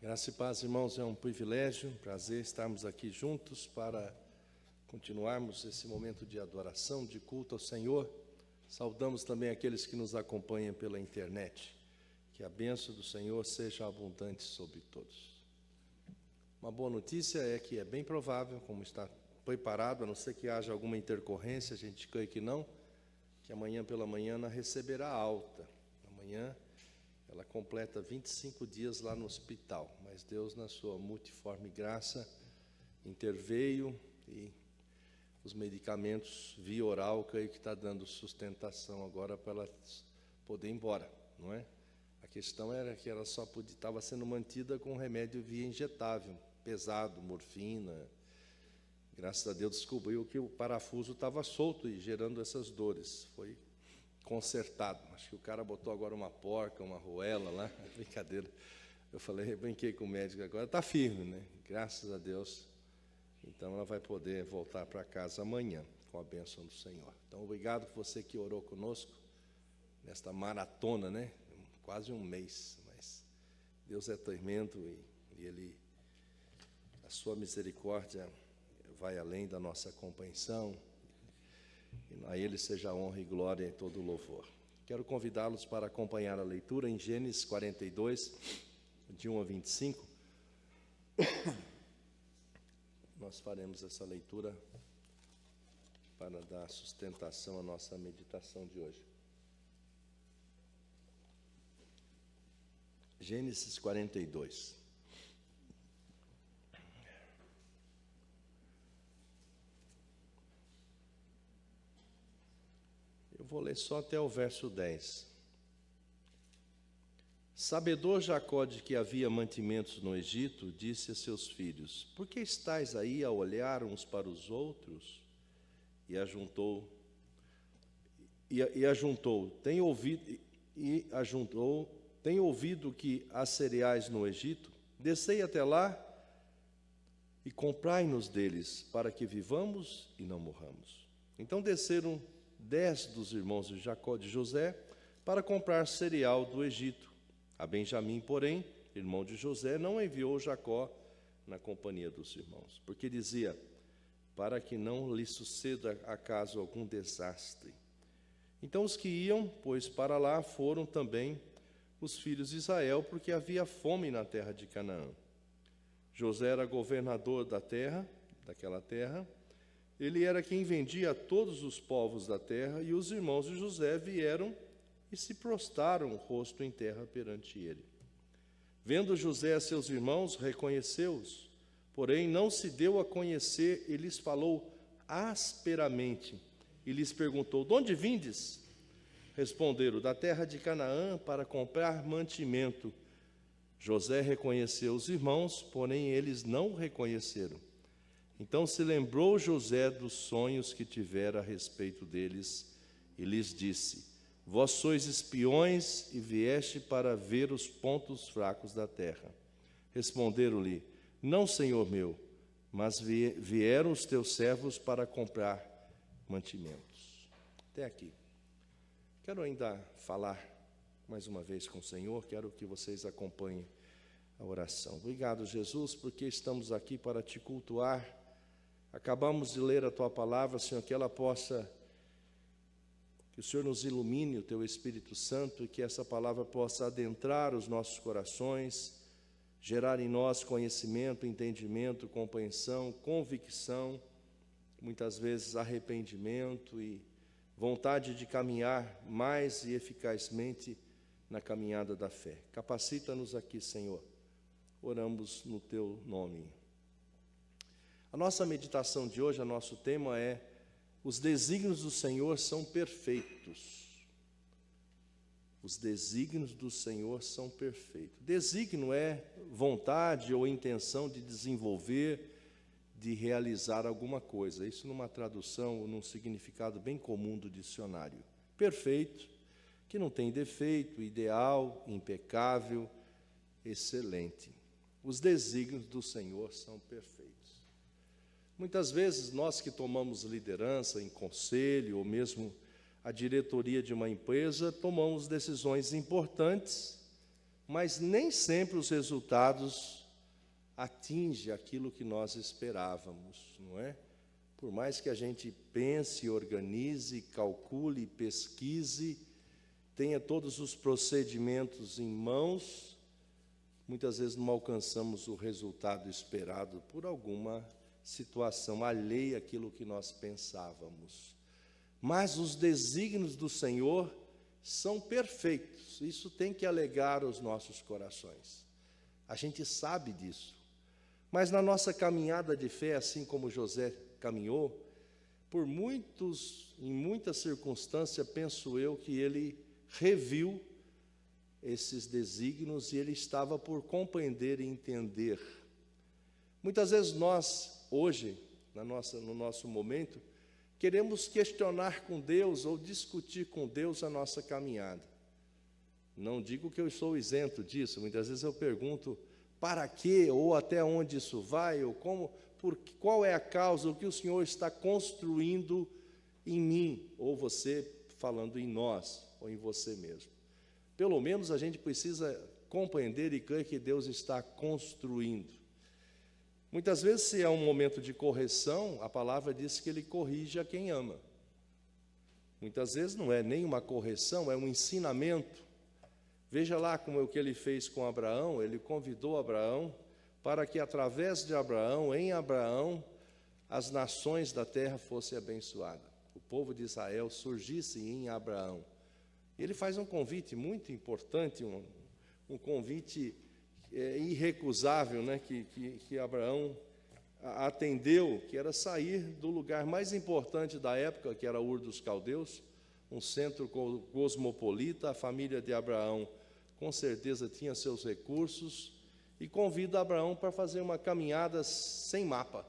Graça e paz, irmãos, é um privilégio, um prazer estarmos aqui juntos para continuarmos esse momento de adoração, de culto ao Senhor. Saudamos também aqueles que nos acompanham pela internet. Que a bênção do Senhor seja abundante sobre todos. Uma boa notícia é que é bem provável, como está preparado, a não ser que haja alguma intercorrência, a gente crê que não, que amanhã pela manhã ela receberá alta. Amanhã ela completa 25 dias lá no hospital, mas Deus, na sua multiforme graça, interveio e os medicamentos via oral, creio que está dando sustentação agora para ela poder ir embora, não é? A questão era que ela só estava sendo mantida com remédio via injetável, pesado, morfina. Graças a Deus descobriu que o parafuso estava solto e gerando essas dores. Foi consertado. Acho que o cara botou agora uma porca, uma arruela lá, brincadeira. Eu falei, brinquei com o médico, agora está firme, né? Graças a Deus. Então ela vai poder voltar para casa amanhã, com a bênção do Senhor. Então, obrigado por você que orou conosco nesta maratona, né? Quase um mês, mas Deus é tremendo e Ele, a sua misericórdia vai além da nossa compreensão. E a Ele seja a honra e glória e todo o louvor. Quero convidá-los para acompanhar a leitura em Gênesis 42, de 1 a 25. Nós faremos essa leitura para dar sustentação à nossa meditação de hoje. Gênesis 42. Eu vou ler só até o verso 10. Sabedor Jacó de que havia mantimentos no Egito, disse a seus filhos: por que estáis aí a olhar uns para os outros? E ajuntou, tem ouvido que há cereais no Egito? Descei até lá e comprai-nos deles, para que vivamos e não morramos. Então desceram 10 dos irmãos de Jacó, de José, para comprar cereal do Egito. A Benjamim, porém, irmão de José, não enviou Jacó na companhia dos irmãos, porque dizia, para que não lhe suceda acaso algum desastre. Então os que iam, pois, para lá foram também os filhos de Israel, porque havia fome na terra de Canaã. José era governador daquela terra. Ele era quem vendia a todos os povos da terra, e os irmãos de José vieram e se prostraram o rosto em terra perante ele. Vendo José a seus irmãos, reconheceu-os, porém não se deu a conhecer e lhes falou asperamente, e lhes perguntou, de onde vindes? Responderam, da terra de Canaã, para comprar mantimento. José reconheceu os irmãos, porém eles não o reconheceram. Então se lembrou José dos sonhos que tivera a respeito deles, e lhes disse, vós sois espiões e vieste para ver os pontos fracos da terra. Responderam-lhe, não, senhor meu, mas vieram os teus servos para comprar mantimentos. Até aqui. Quero ainda falar mais uma vez com o Senhor, quero que vocês acompanhem a oração. Obrigado, Jesus, porque estamos aqui para te cultuar. Acabamos de ler a tua palavra, Senhor, que ela possa, que o Senhor nos ilumine, o teu Espírito Santo, e que essa palavra possa adentrar os nossos corações, gerar em nós conhecimento, entendimento, compreensão, convicção, muitas vezes arrependimento e vontade de caminhar mais e eficazmente na caminhada da fé. Capacita-nos aqui, Senhor. Oramos no teu nome. A nossa meditação de hoje, o nosso tema é: os desígnios do Senhor são perfeitos. Os desígnios do Senhor são perfeitos. Desígnio é vontade ou intenção de desenvolver, de realizar alguma coisa. Isso numa tradução, num significado bem comum do dicionário. Perfeito, que não tem defeito, ideal, impecável, excelente. Os desígnios do Senhor são perfeitos. Muitas vezes nós que tomamos liderança em conselho ou mesmo a diretoria de uma empresa, tomamos decisões importantes, mas nem sempre os resultados atingem aquilo que nós esperávamos, não é? Por mais que a gente pense, organize, calcule, pesquise, tenha todos os procedimentos em mãos, muitas vezes não alcançamos o resultado esperado por alguma situação alheia àquilo que nós pensávamos. Mas os desígnios do Senhor são perfeitos, isso tem que alegar os nossos corações. A gente sabe disso. Mas na nossa caminhada de fé, assim como José caminhou, em muitas circunstâncias, penso eu, que ele reviu esses desígnios e ele estava por compreender e entender. Muitas vezes nós, hoje, no nosso momento, queremos questionar com Deus ou discutir com Deus a nossa caminhada. Não digo que eu sou isento disso, muitas vezes eu pergunto para quê, ou até onde isso vai, ou qual é a causa, o que o Senhor está construindo em mim, ou você falando em nós, ou em você mesmo. Pelo menos a gente precisa compreender e crer que Deus está construindo. Muitas vezes, se é um momento de correção, a palavra diz que Ele corrige a quem ama. Muitas vezes não é nem uma correção, é um ensinamento. Veja lá como é o que Ele fez com Abraão. Ele convidou Abraão para que através de Abraão, em Abraão, as nações da terra fossem abençoadas. O povo de Israel surgisse em Abraão. Ele faz um convite muito importante, um convite irrecusável, né, que Abraão atendeu, que era sair do lugar mais importante da época, que era Ur dos Caldeus, um centro cosmopolita. A família de Abraão, com certeza, tinha seus recursos, e convida Abraão para fazer uma caminhada sem mapa,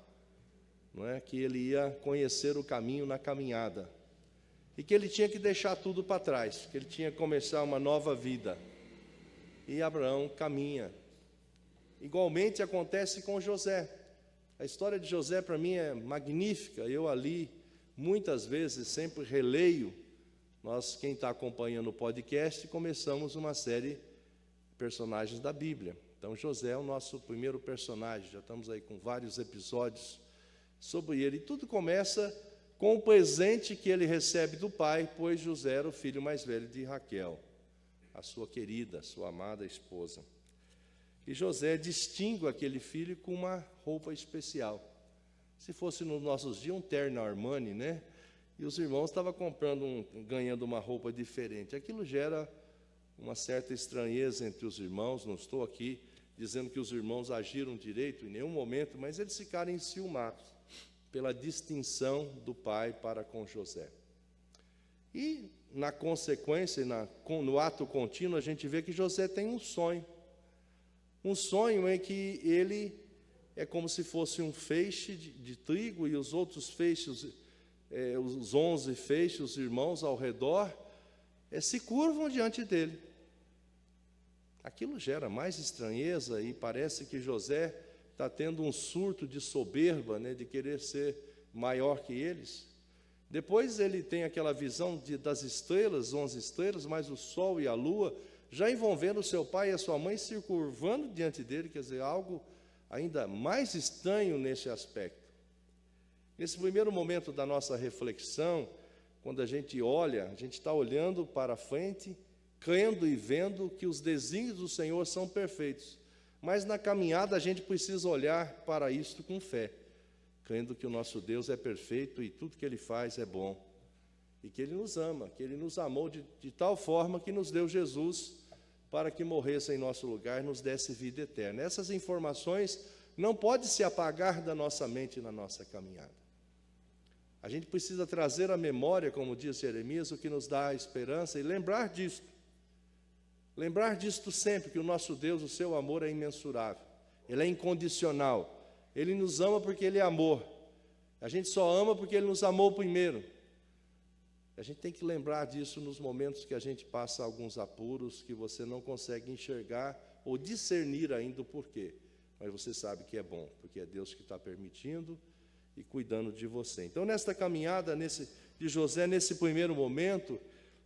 não é? Que ele ia conhecer o caminho na caminhada, e que ele tinha que deixar tudo para trás, que ele tinha que começar uma nova vida. E Abraão caminha. Igualmente acontece com José. A história de José para mim é magnífica. Eu ali muitas vezes sempre releio. Nós, quem está acompanhando o podcast, começamos uma série de personagens da Bíblia. Então José é o nosso primeiro personagem. Já estamos aí com vários episódios sobre ele. E tudo começa com o presente que ele recebe do pai, pois José era o filho mais velho de Raquel, a sua querida, sua amada esposa. E José distingue aquele filho com uma roupa especial. Se fosse nos nossos dias, um terno Armani, né? E os irmãos estavam ganhando uma roupa diferente. Aquilo gera uma certa estranheza entre os irmãos. Não estou aqui dizendo que os irmãos agiram direito em nenhum momento, mas eles ficaram enciumados pela distinção do pai para com José. E, na consequência, no ato contínuo, a gente vê que José tem um sonho. Um sonho em que ele é como se fosse um feixe de trigo, e os outros feixes, os 11 feixes, os irmãos ao redor, se curvam diante dele. Aquilo gera mais estranheza, e parece que José está tendo um surto de soberba, né, de querer ser maior que eles. Depois ele tem aquela visão das estrelas, 11 estrelas, mais o sol e a lua, já envolvendo seu pai e a sua mãe, se curvando diante dele, quer dizer, algo ainda mais estranho nesse aspecto. Nesse primeiro momento da nossa reflexão, quando a gente olha, a gente está olhando para frente, crendo e vendo que os desígnios do Senhor são perfeitos. Mas na caminhada a gente precisa olhar para isto com fé, crendo que o nosso Deus é perfeito e tudo que Ele faz é bom. E que Ele nos ama, que Ele nos amou de tal forma que nos deu Jesus para que morresse em nosso lugar e nos desse vida eterna. Essas informações não podem se apagar da nossa mente na nossa caminhada. A gente precisa trazer à memória, como diz Jeremias, o que nos dá a esperança, e lembrar disto. Lembrar disto sempre, que o nosso Deus, o seu amor é imensurável, Ele é incondicional, Ele nos ama porque Ele é amor. A gente só ama porque Ele nos amou primeiro. A gente tem que lembrar disso nos momentos que a gente passa alguns apuros, que você não consegue enxergar ou discernir ainda o porquê. Mas você sabe que é bom, porque é Deus que está permitindo, e cuidando de você. Então, nesta caminhada de José, nesse primeiro momento,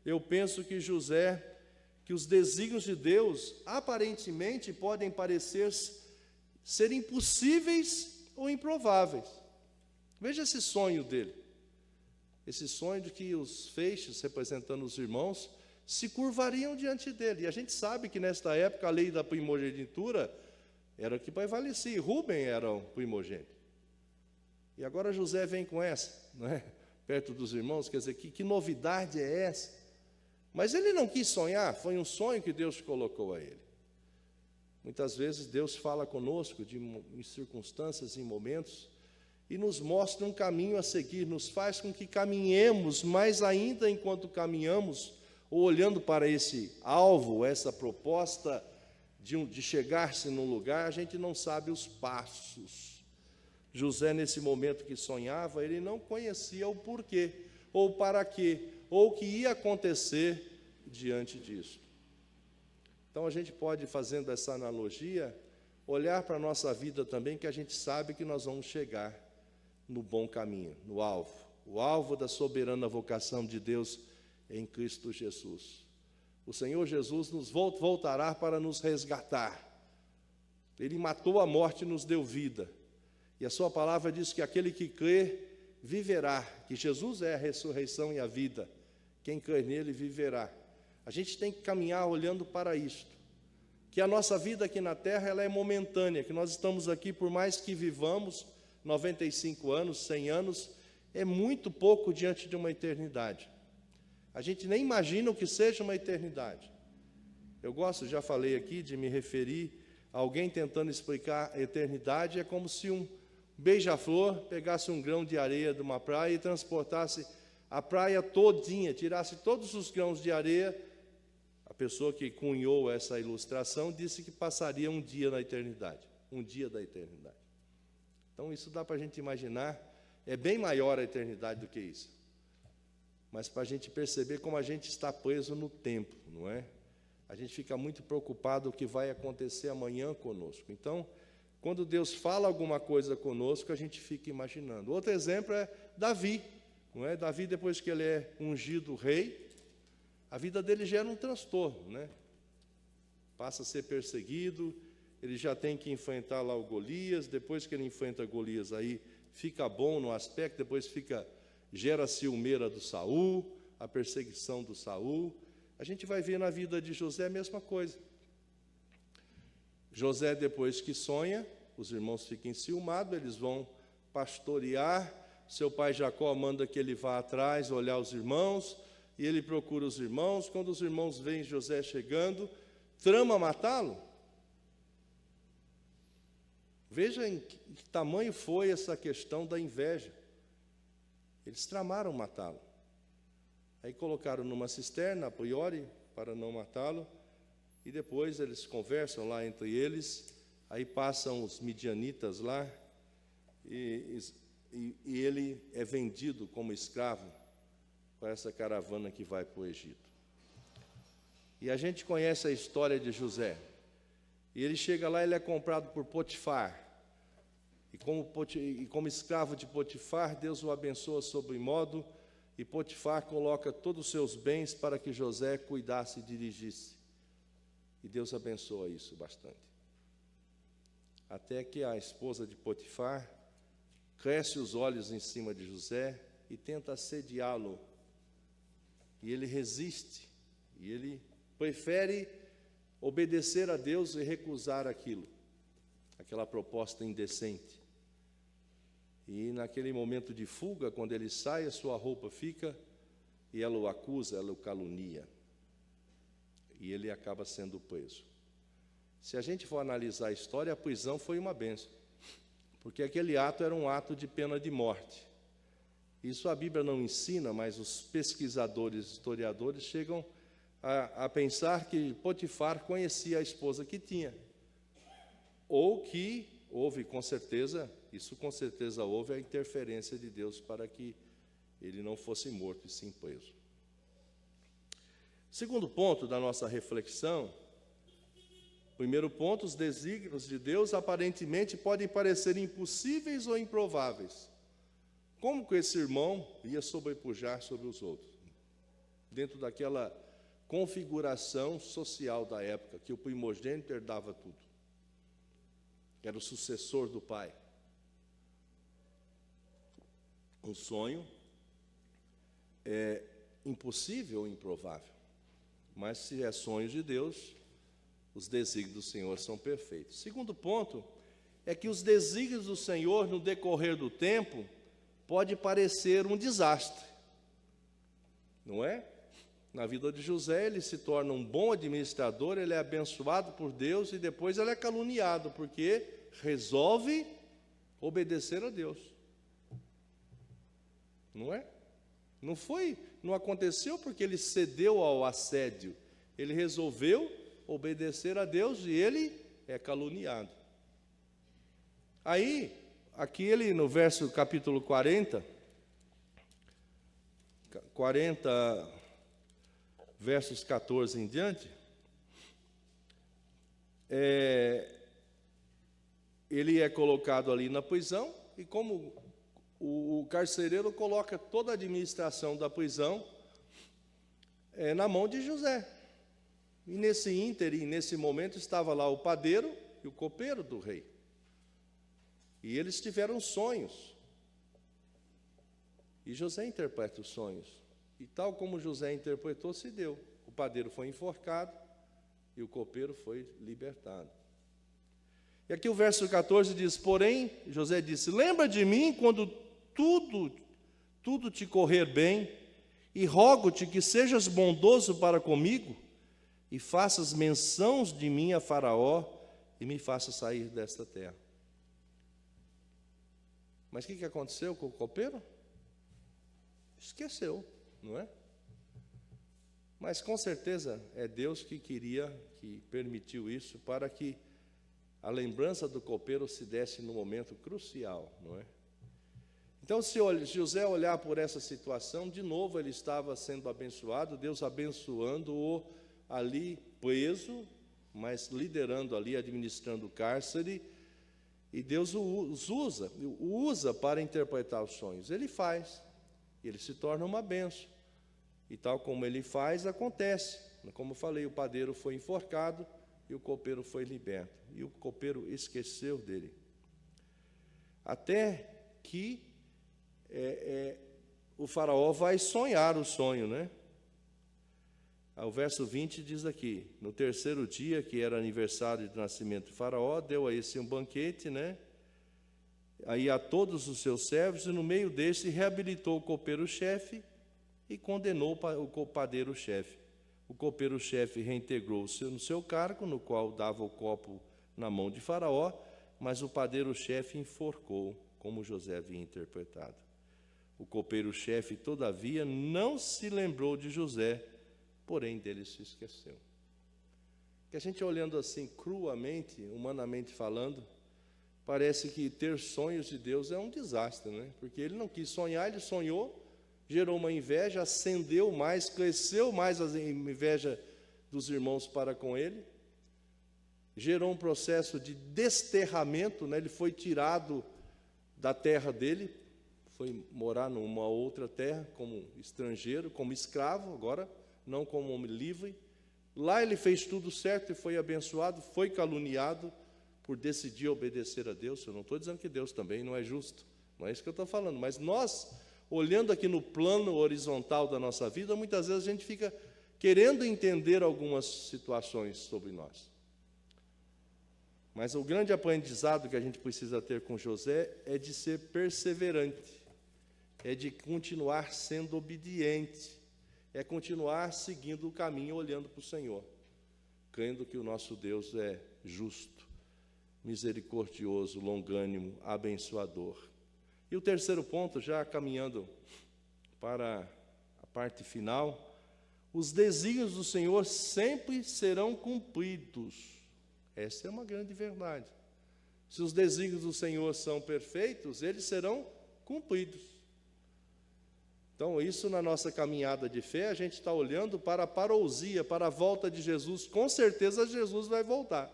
eu penso que que os desígnios de Deus, aparentemente, podem parecer ser impossíveis ou improváveis. Veja esse sonho dele. Esse sonho de que os feixes, representando os irmãos, se curvariam diante dele. E a gente sabe que nesta época a lei da primogenitura era que prevalecia. Rubem era o primogênito. E agora José vem com essa, não é? Perto dos irmãos, quer dizer, que novidade é essa? Mas ele não quis sonhar, foi um sonho que Deus colocou a ele. Muitas vezes Deus fala conosco em circunstâncias, em momentos, e nos mostra um caminho a seguir, nos faz com que caminhemos, mas ainda enquanto caminhamos, ou olhando para esse alvo, essa proposta de chegar-se num lugar, a gente não sabe os passos. José, nesse momento que sonhava, ele não conhecia o porquê, ou para quê, ou o que ia acontecer diante disso. Então, a gente pode, fazendo essa analogia, olhar para a nossa vida também, que a gente sabe que nós vamos chegar no bom caminho, no alvo. O alvo da soberana vocação de Deus em Cristo Jesus. O Senhor Jesus nos voltará para nos resgatar. Ele matou a morte e nos deu vida. E a sua palavra diz que aquele que crê viverá, que Jesus é a ressurreição e a vida. Quem crê nele viverá. A gente tem que caminhar olhando para isto. Que a nossa vida aqui na terra ela é momentânea, que nós estamos aqui por mais que vivamos 95 anos, 100 anos, é muito pouco diante de uma eternidade. A gente nem imagina o que seja uma eternidade. Eu gosto, já falei aqui, de me referir a alguém tentando explicar a eternidade, é como se um beija-flor pegasse um grão de areia de uma praia e transportasse a praia todinha, tirasse todos os grãos de areia. A pessoa que cunhou essa ilustração disse que passaria um dia na eternidade, um dia da eternidade. Então isso dá para a gente imaginar, é bem maior a eternidade do que isso. Mas para a gente perceber como a gente está preso no tempo, não é? A gente fica muito preocupado com o que vai acontecer amanhã conosco. Então, quando Deus fala alguma coisa conosco, a gente fica imaginando. Outro exemplo é Davi, não é? Davi, depois que ele é ungido rei, a vida dele gera um transtorno, né? Passa a ser perseguido, ele já tem que enfrentar lá o Golias, depois que ele enfrenta Golias, aí fica bom no aspecto, depois gera a ciumeira do Saul, a perseguição do Saul. A gente vai ver na vida de José a mesma coisa. José, depois que sonha, os irmãos ficam enciumados, eles vão pastorear, seu pai Jacó manda que ele vá atrás, olhar os irmãos, e ele procura os irmãos. Quando os irmãos veem José chegando, trama matá-lo. Veja em que tamanho foi essa questão da inveja. Eles tramaram matá-lo. Aí colocaram numa cisterna, a priori, para não matá-lo, e depois eles conversam lá entre eles, aí passam os midianitas lá, e ele é vendido como escravo para essa caravana que vai para o Egito. E a gente conhece a história de José. E ele chega lá, ele é comprado por Potifar. E como escravo de Potifar, Deus o abençoa sobremodo, e Potifar coloca todos os seus bens para que José cuidasse e dirigisse. E Deus abençoa isso bastante. Até que a esposa de Potifar cresce os olhos em cima de José e tenta assediá-lo. E ele resiste, e ele prefere obedecer a Deus e recusar aquela proposta indecente. E naquele momento de fuga, quando ele sai, a sua roupa fica, e ela o acusa, ela o calunia. E ele acaba sendo preso. Se a gente for analisar a história, a prisão foi uma bênção, porque aquele ato era um ato de pena de morte. Isso a Bíblia não ensina, mas os pesquisadores, historiadores, chegam a pensar que Potifar conhecia a esposa que tinha, ou que houve, com certeza houve a interferência de Deus para que ele não fosse morto e sim preso. Segundo ponto da nossa reflexão, primeiro ponto, os desígnios de Deus aparentemente podem parecer impossíveis ou improváveis, como que esse irmão ia sobrepujar sobre os outros? Dentro daquela configuração social da época, que o primogênito herdava tudo. Era o sucessor do pai. Um sonho é impossível ou improvável. Mas se é sonho de Deus, os desígnios do Senhor são perfeitos. Segundo ponto é que os desígnios do Senhor no decorrer do tempo pode parecer um desastre. Não é? Na vida de José, ele se torna um bom administrador, ele é abençoado por Deus e depois ele é caluniado, porque resolve obedecer a Deus. Não é? Não aconteceu porque ele cedeu ao assédio. Ele resolveu obedecer a Deus e ele é caluniado. Aí, aqui ele no capítulo 40, versos 14 em diante, ele é colocado ali na prisão, e como o carcereiro coloca toda a administração da prisão na mão de José. E nesse ínterim, nesse momento, estava lá o padeiro e o copeiro do rei. E eles tiveram sonhos. E José interpreta os sonhos. E tal como José interpretou, se deu. O padeiro foi enforcado e o copeiro foi libertado. E aqui o verso 14 diz: porém, José disse: lembra de mim quando tudo te correr bem, e rogo-te que sejas bondoso para comigo, e faças menção de mim a Faraó, e me faças sair desta terra. Mas o que aconteceu com o copeiro? Esqueceu, não é? Mas com certeza é Deus que permitiu isso, para que a lembrança do copeiro se desse no momento crucial, não é? Então, se José olhar por essa situação, de novo ele estava sendo abençoado, Deus abençoando-o ali preso, mas liderando ali, administrando o cárcere, e Deus o usa para interpretar os sonhos. Ele faz, ele se torna uma bênção. E tal como ele faz, acontece. Como eu falei, o padeiro foi enforcado e o copeiro foi liberto. E o copeiro esqueceu dele. Até que o faraó vai sonhar o sonho, né? O verso 20 diz aqui: no terceiro dia, que era aniversário de nascimento de Faraó, deu a esse um banquete, né? Aí a todos os seus servos, e no meio desse reabilitou o copeiro-chefe e condenou o padeiro-chefe. O copeiro-chefe reintegrou-se no seu cargo, no qual dava o copo na mão de Faraó, mas o padeiro-chefe enforcou, como José havia interpretado. O copeiro-chefe, todavia, não se lembrou de José, porém dele se esqueceu. Que a gente olhando assim cruamente, humanamente falando, parece que ter sonhos de Deus é um desastre, né? Porque ele não quis sonhar, ele sonhou, gerou uma inveja, acendeu mais, cresceu mais a inveja dos irmãos para com ele, gerou um processo de desterramento, né? Ele foi tirado da terra dele, foi morar numa outra terra como estrangeiro, como escravo, agora não como homem livre. Lá ele fez tudo certo e foi abençoado, foi caluniado por decidir obedecer a Deus. Eu não estou dizendo que Deus também não é justo, não é isso que eu estou falando, mas nós, olhando aqui no plano horizontal da nossa vida, muitas vezes a gente fica querendo entender algumas situações sobre nós. Mas o grande aprendizado que a gente precisa ter com José é de ser perseverante, é de continuar sendo obediente, é continuar seguindo o caminho, olhando para o Senhor, crendo que o nosso Deus é justo, misericordioso, longânimo, abençoador. E o terceiro ponto, já caminhando para a parte final, os desígnios do Senhor sempre serão cumpridos. Essa é uma grande verdade. Se os desígnios do Senhor são perfeitos, eles serão cumpridos. Então, isso na nossa caminhada de fé, a gente está olhando para a parousia, para a volta de Jesus. Com certeza Jesus vai voltar.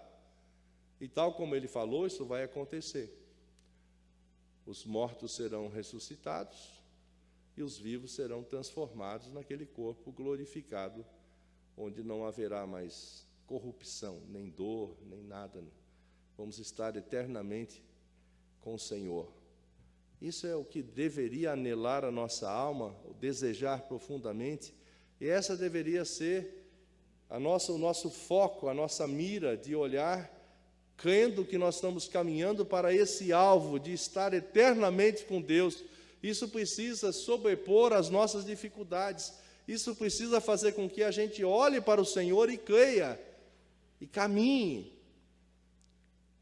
E tal como ele falou, isso vai acontecer. Os mortos serão ressuscitados e os vivos serão transformados naquele corpo glorificado, onde não haverá mais corrupção, nem dor, nem nada. Vamos estar eternamente com o Senhor. Isso é o que deveria anelar a nossa alma, desejar profundamente, e essa deveria ser o nosso foco, a nossa mira de olhar, crendo que nós estamos caminhando para esse alvo de estar eternamente com Deus. Isso precisa sobrepor as nossas dificuldades, isso precisa fazer com que a gente olhe para o Senhor e creia, e caminhe.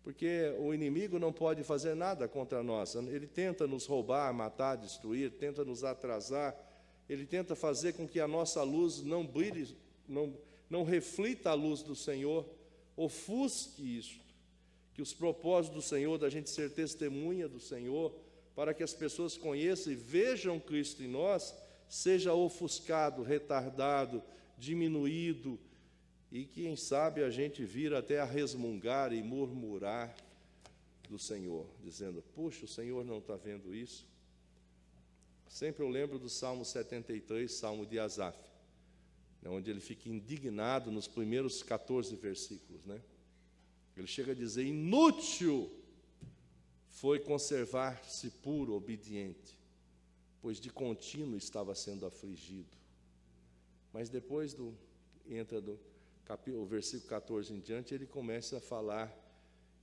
Porque o inimigo não pode fazer nada contra nós. Ele tenta nos roubar, matar, destruir, tenta nos atrasar. Ele tenta fazer com que a nossa luz não brilhe, não reflita a luz do Senhor, ofusque isso. Que os propósitos do Senhor, da gente ser testemunha do Senhor, para que as pessoas conheçam e vejam Cristo em nós, seja ofuscado, retardado, diminuído, e quem sabe a gente vir até a resmungar e murmurar do Senhor, dizendo, puxa, o Senhor não está vendo isso? Sempre eu lembro do Salmo 73, Salmo de Asaf, onde ele fica indignado nos primeiros 14 versículos, né? Ele chega a dizer, inútil foi conservar-se puro, obediente, pois de contínuo estava sendo afligido. Mas depois entra o versículo 14 em diante, ele começa a falar,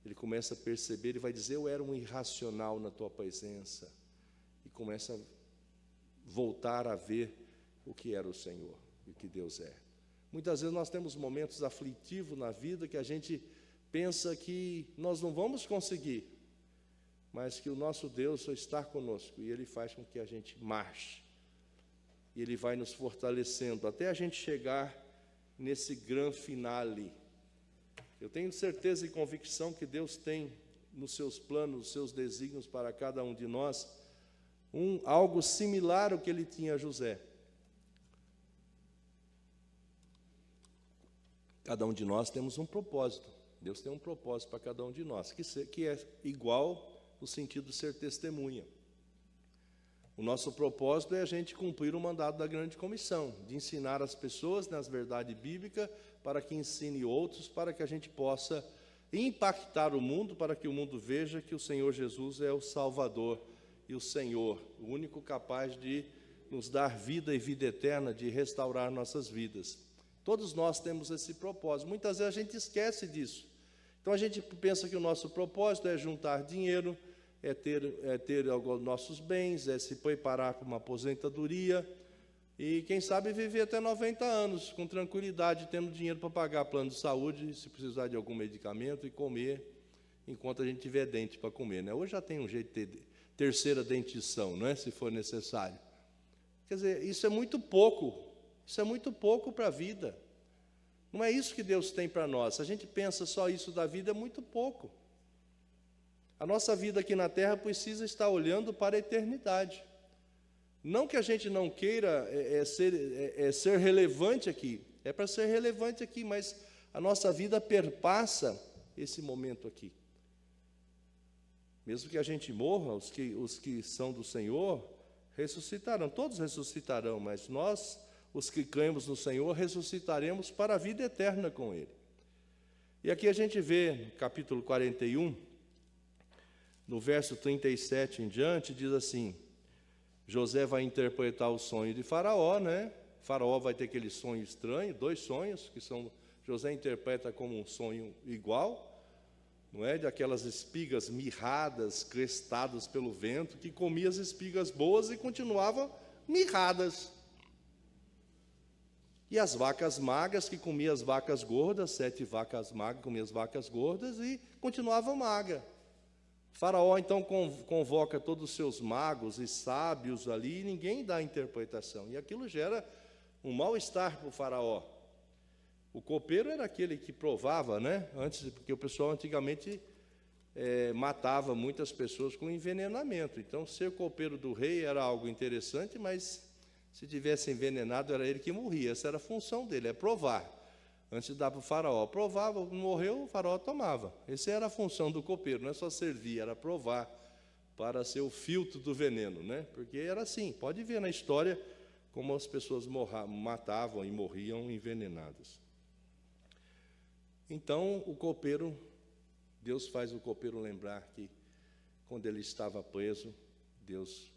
ele começa a perceber, ele vai dizer, eu era um irracional na tua presença, e começa a voltar a ver o que era o Senhor, e o que Deus é. Muitas vezes nós temos momentos aflitivos na vida, que a gente pensa que nós não vamos conseguir, mas que o nosso Deus só está conosco, e Ele faz com que a gente marche, e Ele vai nos fortalecendo, até a gente chegar nesse grande finale. Eu tenho certeza e convicção que Deus tem nos seus planos, nos seus desígnios para cada um de nós, algo similar ao que Ele tinha a José. Cada um de nós temos um propósito. Deus tem um propósito para cada um de nós, que é igual no sentido de ser testemunha. O nosso propósito é a gente cumprir o mandato da grande comissão, de ensinar as pessoas nas verdades bíblicas, para que ensine outros, para que a gente possa impactar o mundo, para que o mundo veja que o Senhor Jesus é o Salvador e o Senhor, o único capaz de nos dar vida e vida eterna, de restaurar nossas vidas. Todos nós temos esse propósito. Muitas vezes a gente esquece disso. Então a gente pensa que o nosso propósito é juntar dinheiro, é ter os nossos bens, é se preparar para uma aposentadoria e, quem sabe, viver até 90 anos, com tranquilidade, tendo dinheiro para pagar plano de saúde, se precisar de algum medicamento, e comer enquanto a gente tiver dente para comer, né? Hoje já tem um jeito de ter terceira dentição, não é? Se for necessário. Quer dizer, isso é muito pouco para a vida. Não é isso que Deus tem para nós. Se a gente pensa só isso da vida, é muito pouco. A nossa vida aqui na Terra precisa estar olhando para a eternidade. Não que a gente não queira ser relevante aqui, é para ser relevante aqui, mas a nossa vida perpassa esse momento aqui. Mesmo que a gente morra, os que são do Senhor ressuscitarão, todos ressuscitarão, mas nós, os que cremos no Senhor, ressuscitaremos para a vida eterna com Ele. E aqui a gente vê, no capítulo 41, no verso 37 em diante, diz assim, José vai interpretar o sonho de Faraó, né? Faraó vai ter aquele sonho estranho, 2 sonhos, que José interpreta como um sonho igual, não é? De aquelas espigas mirradas, crestadas pelo vento, que comia as espigas boas e continuavam mirradas. E as vacas magras, que comiam as vacas gordas, 7 vacas magras comiam as vacas gordas e continuavam magras. Faraó, então, convoca todos os seus magos e sábios ali, e ninguém dá interpretação. E aquilo gera um mal-estar para o faraó. O copeiro era aquele que provava, né? Porque o pessoal antigamente matava muitas pessoas com envenenamento. Então, ser copeiro do rei era algo interessante, mas se tivesse envenenado, era ele que morria. Essa era a função dele, é provar. Antes de dar para o faraó, provava, morreu, o faraó tomava. Essa era a função do copeiro, não é só servir, era provar para ser o filtro do veneno, né? Porque era assim, pode ver na história como as pessoas matavam e morriam envenenadas. Então, o copeiro, Deus faz o copeiro lembrar que, quando ele estava preso, Deus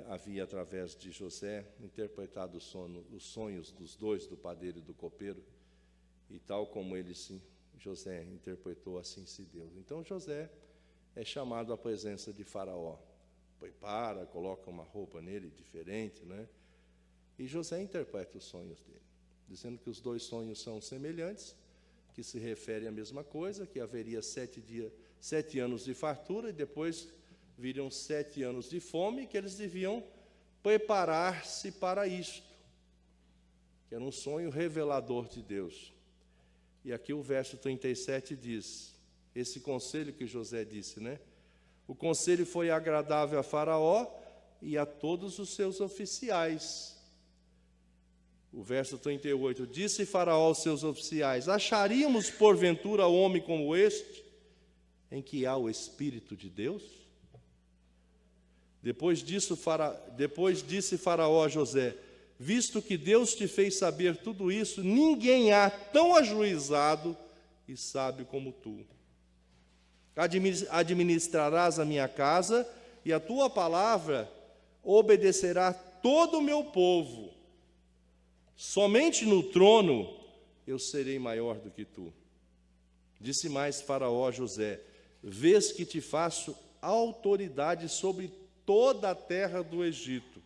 havia, através de José, interpretado os sonhos dos dois, do padeiro e do copeiro, e tal como José interpretou, assim se deu. Então, José é chamado à presença de Faraó. Prepara, coloca uma roupa nele diferente, né? E José interpreta os sonhos dele, dizendo que os dois sonhos são semelhantes, que se refere à mesma coisa, que haveria 7 anos de fartura e depois viriam 7 anos de fome, que eles deviam preparar-se para isto, que era um sonho revelador de Deus. E aqui o verso 37 diz, esse conselho que José disse, né? O conselho foi agradável a Faraó e a todos os seus oficiais. O verso 38, disse Faraó aos seus oficiais, acharíamos porventura homem como este, em que há o Espírito de Deus? Depois disse Faraó a José, visto que Deus te fez saber tudo isso, ninguém há tão ajuizado e sábio como tu. Administrarás a minha casa, e a tua palavra obedecerá todo o meu povo. Somente no trono eu serei maior do que tu. Disse mais Faraó a José, vês que te faço autoridade sobre toda a terra do Egito.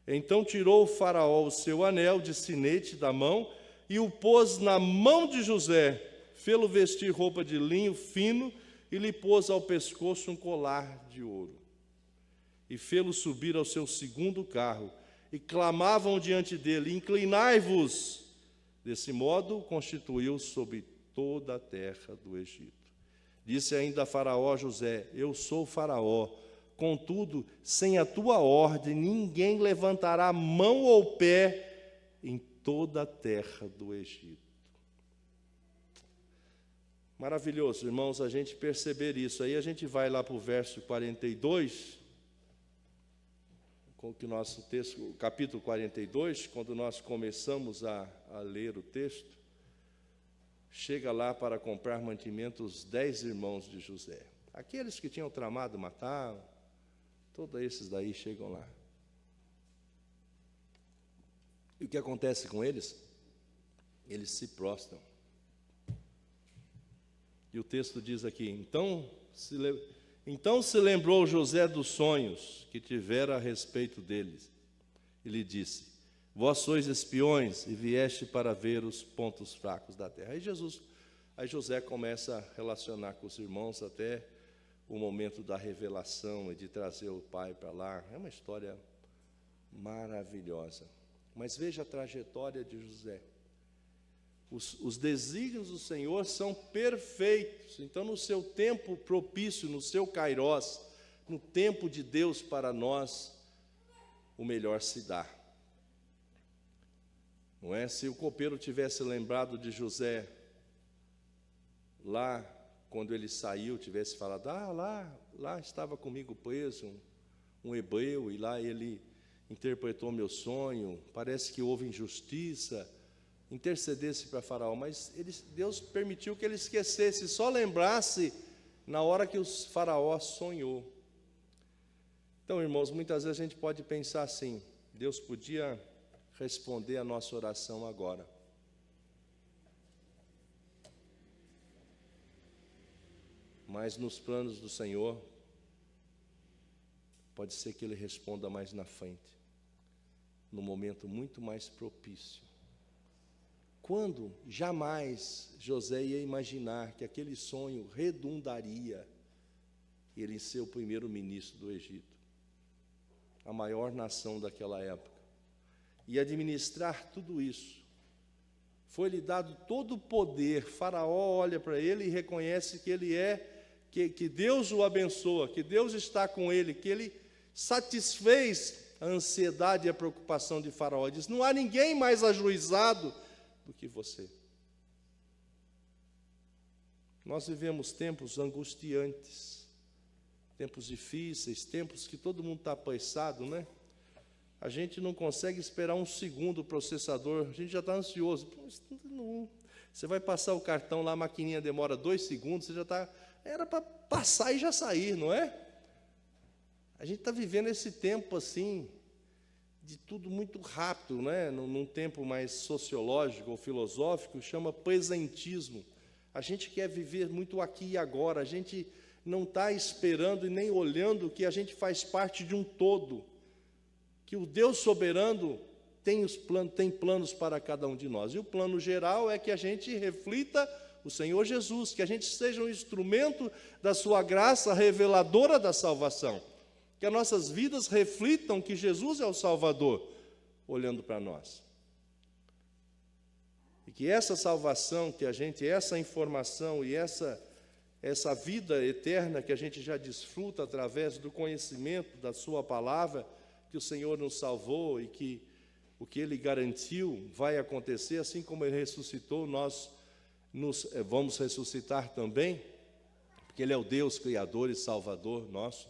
Então tirou o Faraó o seu anel de sinete da mão e o pôs na mão de José, fê-lo vestir roupa de linho fino e lhe pôs ao pescoço um colar de ouro. E fê-lo subir ao seu segundo carro, e clamavam diante dele, inclinai-vos. Desse modo, constituiu sobre toda a terra do Egito. Disse ainda Faraó a José, eu sou Faraó, contudo, sem a tua ordem, ninguém levantará mão ou pé em toda a terra do Egito. Maravilhoso, irmãos, a gente perceber isso. Aí a gente vai lá para o verso 42, com que nosso texto, o capítulo 42, quando nós começamos a ler o texto, chega lá para comprar mantimento os 10 irmãos de José. Aqueles que tinham tramado matar, todos esses daí chegam lá. E o que acontece com eles? Eles se prostram. E o texto diz aqui, então se lembrou José dos sonhos que tivera a respeito deles. E lhe disse, vós sois espiões e vieste para ver os pontos fracos da terra. Aí José começa a relacionar com os irmãos até o momento da revelação e de trazer o pai para lá. É uma história maravilhosa. Mas veja a trajetória de José. Os desígnios do Senhor são perfeitos. Então, no seu tempo propício, no seu kairós, no tempo de Deus para nós, o melhor se dá. Não é? Se o copeiro tivesse lembrado de José lá, quando ele saiu, tivesse falado, lá estava comigo preso um hebreu, e lá ele interpretou meu sonho, parece que houve injustiça, intercedesse para Faraó, mas Deus permitiu que ele esquecesse, só lembrasse na hora que o Faraó sonhou. Então, irmãos, muitas vezes a gente pode pensar assim, Deus podia responder a nossa oração agora. Mas nos planos do Senhor, pode ser que Ele responda mais na frente, num momento muito mais propício. Quando jamais José ia imaginar que aquele sonho redundaria ele ser o primeiro-ministro do Egito, a maior nação daquela época, e administrar tudo isso. Foi-lhe dado todo o poder. Faraó olha para ele e reconhece que ele que Deus o abençoa, que Deus está com ele, que ele satisfez a ansiedade e a preocupação de Faraó. Diz, não há ninguém mais ajuizado do que você. Nós vivemos tempos angustiantes, tempos difíceis, tempos que todo mundo está apressado, né? A gente não consegue esperar um segundo o processador, a gente já está ansioso. Você vai passar o cartão lá, a maquininha demora 2 segundos, você já está... Era para passar e já sair, não é? A gente está vivendo esse tempo assim, de tudo muito rápido, né? Num tempo mais sociológico ou filosófico, chama presentismo. A gente quer viver muito aqui e agora, a gente não está esperando e nem olhando que a gente faz parte de um todo, que o Deus soberano tem planos para cada um de nós. E o plano geral é que a gente reflita o Senhor Jesus, que a gente seja um instrumento da sua graça reveladora da salvação, que as nossas vidas reflitam que Jesus é o Salvador, olhando para nós. E que essa salvação que a gente, essa informação e essa vida eterna que a gente já desfruta através do conhecimento da sua palavra, que o Senhor nos salvou e que o que Ele garantiu vai acontecer, assim como Ele ressuscitou, nós vamos ressuscitar também, porque Ele é o Deus Criador e Salvador nosso.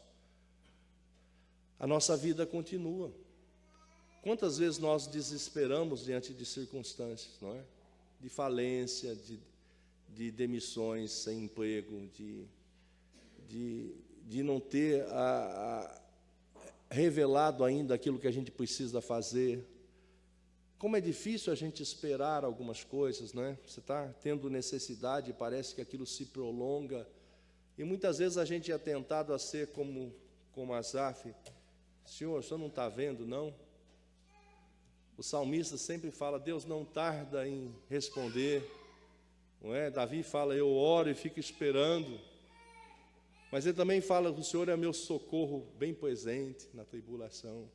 A nossa vida continua. Quantas vezes nós desesperamos diante de circunstâncias, não é? De falência, de demissões sem emprego, de não ter revelado ainda aquilo que a gente precisa fazer. Como é difícil a gente esperar algumas coisas, né? Você está tendo necessidade, parece que aquilo se prolonga, e muitas vezes a gente é tentado a ser como Asaf: Senhor, o Senhor não está vendo, não? O salmista sempre fala: Deus não tarda em responder, não é? Davi fala: eu oro e fico esperando. Mas ele também fala: o Senhor é meu socorro bem presente na tribulação,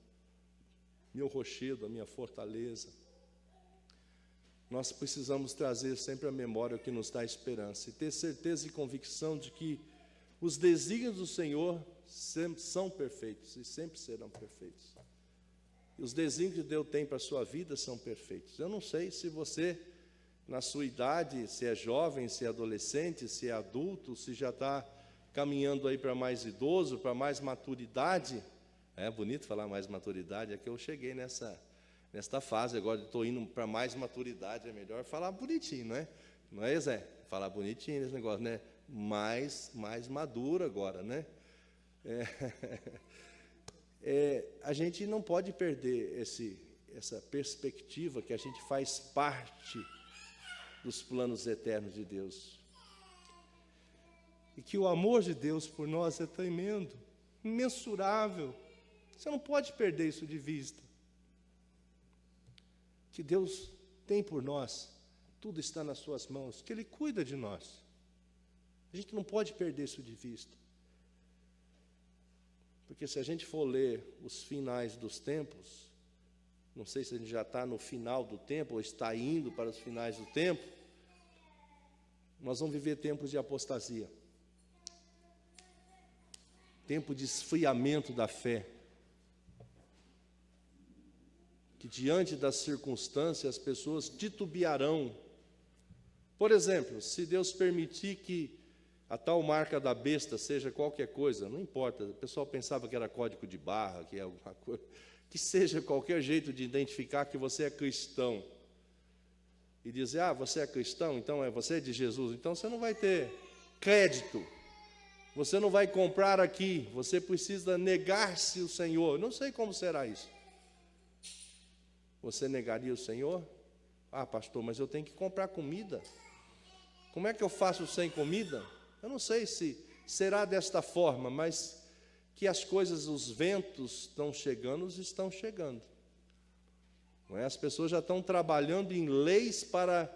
meu rochedo, a minha fortaleza. Nós precisamos trazer sempre à memória o que nos dá esperança e ter certeza e convicção de que os desígnios do Senhor sempre são perfeitos e sempre serão perfeitos. E os desígnios que Deus tem para a sua vida são perfeitos. Eu não sei se você, na sua idade, se é jovem, se é adolescente, se é adulto, se já está caminhando aí para mais idoso, para mais maturidade. É bonito falar mais maturidade, é que eu cheguei nesta fase agora, estou indo para mais maturidade, é melhor falar bonitinho, não é? Não é, Zé? Falar bonitinho esse negócio, né? Mais maduro agora, né? A gente não pode perder essa perspectiva que a gente faz parte dos planos eternos de Deus. E que o amor de Deus por nós é tremendo, imensurável. Você não pode perder isso de vista. Que Deus tem por nós, tudo está nas suas mãos, que Ele cuida de nós. A gente não pode perder isso de vista. Porque se a gente for ler os finais dos tempos, não sei se a gente já está no final do tempo, ou está indo para os finais do tempo, nós vamos viver tempos de apostasia. Tempo de esfriamento da fé. Que diante das circunstâncias as pessoas titubearão. Por exemplo, se Deus permitir que a tal marca da besta seja qualquer coisa, não importa, o pessoal pensava que era código de barra, que é alguma coisa, que seja qualquer jeito de identificar que você é cristão. E dizer: você é cristão, então você é de Jesus, então você não vai ter crédito, você não vai comprar aqui, você precisa negar-se o Senhor. Não sei como será isso. Você negaria o Senhor? Pastor, mas eu tenho que comprar comida. Como é que eu faço sem comida? Eu não sei se será desta forma, mas que as coisas, os ventos estão chegando. Não é? As pessoas já estão trabalhando em leis para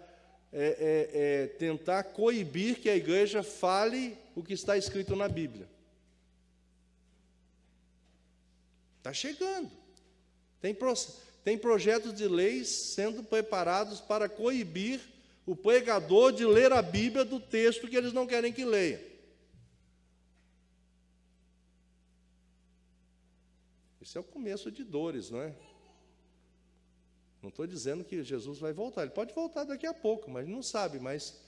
tentar coibir que a igreja fale o que está escrito na Bíblia. Está chegando. Tem projetos de leis sendo preparados para coibir o pregador de ler a Bíblia do texto que eles não querem que leia. Isso é o começo de dores, não é? Não estou dizendo que Jesus vai voltar. Ele pode voltar daqui a pouco, mas não sabe. Mas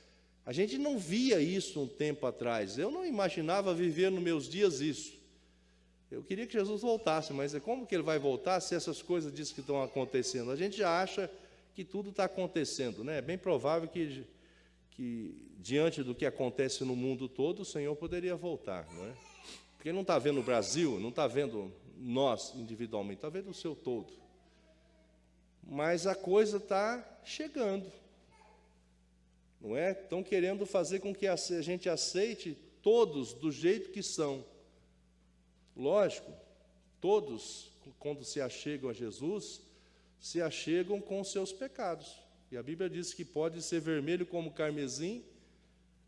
a gente não via isso um tempo atrás. Eu não imaginava viver nos meus dias isso. Eu queria que Jesus voltasse, mas como que ele vai voltar se essas coisas disso que estão acontecendo? A gente já acha que tudo está acontecendo, né? É bem provável que diante do que acontece no mundo todo, o Senhor poderia voltar, não é? Porque ele não está vendo o Brasil, não está vendo nós individualmente, está vendo o seu todo. Mas a coisa está chegando, não é? Estão querendo fazer com que a gente aceite todos do jeito que são. Lógico, todos, quando se achegam a Jesus, se achegam com os seus pecados. E a Bíblia diz que pode ser vermelho como carmesim,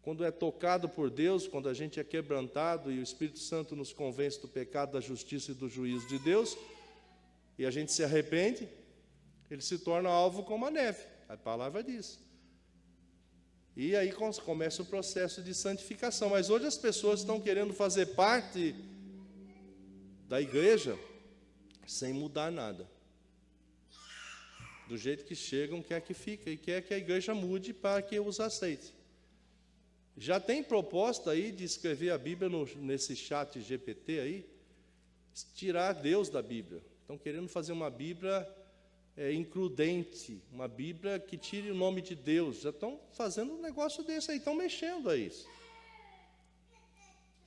quando é tocado por Deus, quando a gente é quebrantado e o Espírito Santo nos convence do pecado, da justiça e do juízo de Deus, e a gente se arrepende, ele se torna alvo como a neve. A palavra diz. E aí começa o processo de santificação. Mas hoje as pessoas estão querendo fazer parte da igreja sem mudar nada. Do jeito que chegam, quer que fique, e quer que a igreja mude para que os aceite. Já tem proposta aí de escrever a Bíblia nesse chat GPT aí, tirar Deus da Bíblia. Estão querendo fazer uma Bíblia includente, uma Bíblia que tire o nome de Deus. Já estão fazendo um negócio desse aí, estão mexendo a isso.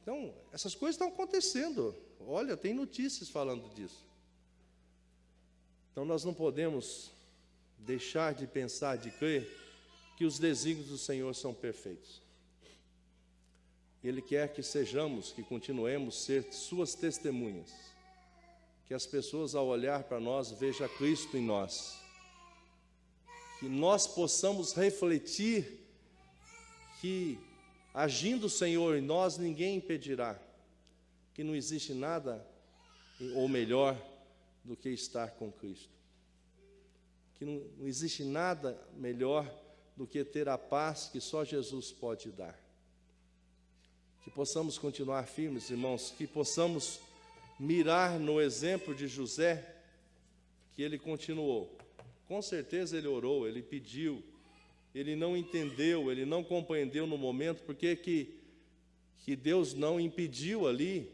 Então, essas coisas estão acontecendo. Olha, tem notícias falando disso. Então, nós não podemos deixar de pensar, de crer, que os desígnios do Senhor são perfeitos. Ele quer que sejamos, que continuemos a ser suas testemunhas. Que as pessoas, ao olhar para nós, vejam Cristo em nós. Que nós possamos refletir que, agindo o Senhor em nós, ninguém impedirá. Que não existe nada ou melhor do que estar com Cristo. Que não existe nada melhor do que ter a paz que só Jesus pode dar. Que possamos continuar firmes, irmãos, que possamos mirar no exemplo de José, que ele continuou. Com certeza ele orou, ele pediu, ele não entendeu, ele não compreendeu no momento, porque que Deus não impediu ali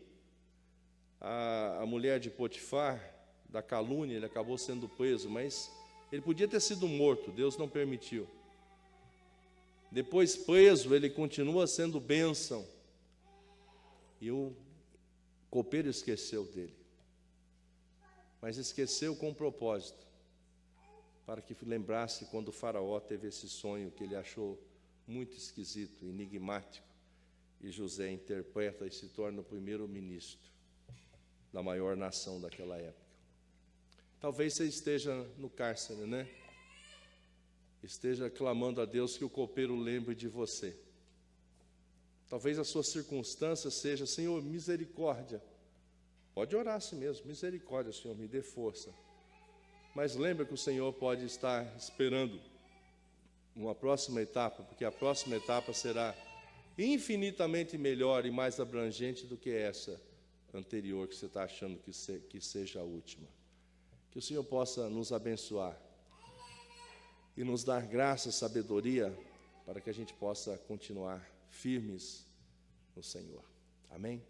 a mulher de Potifar, da calúnia, ele acabou sendo preso, mas ele podia ter sido morto, Deus não permitiu. Depois preso, ele continua sendo bênção, e o copeiro esqueceu dele, mas esqueceu com propósito, para que lembrasse quando o faraó teve esse sonho que ele achou muito esquisito, enigmático, e José interpreta e se torna o primeiro-ministro da maior nação daquela época. Talvez você esteja no cárcere, né? Esteja clamando a Deus que o copeiro lembre de você. Talvez a sua circunstância seja: Senhor, misericórdia. Pode orar assim mesmo: misericórdia, Senhor, me dê força. Mas lembra que o Senhor pode estar esperando uma próxima etapa, porque a próxima etapa será infinitamente melhor e mais abrangente do que essa anterior que você está achando que seja a última. Que o Senhor possa nos abençoar e nos dar graça e sabedoria para que a gente possa continuar firmes no Senhor. Amém?